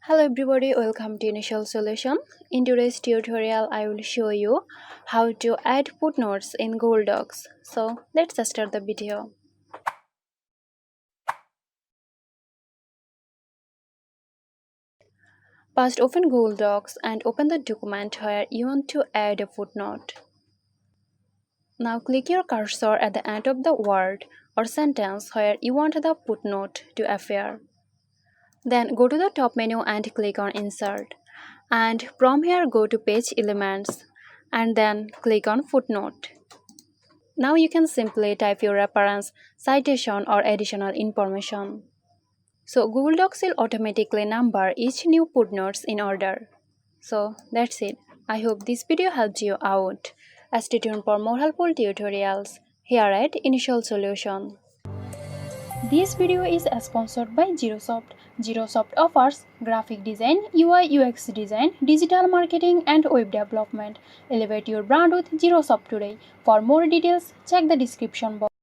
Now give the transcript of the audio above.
Hello everybody, welcome to Initial Solution. In today's tutorial, I will show you how to add footnotes in Google Docs. So let's start the video. First, open Google Docs and open the document where you want to add a footnote. Now click your cursor at the end of the word or sentence where you want the footnote to appear. Then go to the top menu and click on Insert. And from here go to Page Elements and then click on Footnote. Now you can simply type your reference, citation or additional information. So Google Docs will automatically number each new footnotes in order. So that's it. I hope this video helped you out. Stay tuned for more helpful tutorials here at Initial Solution. This video is sponsored by Girosoft. Girosoft offers graphic design, UI UX design, digital marketing and web development. Elevate your brand with Girosoft today. For more details, check the description box.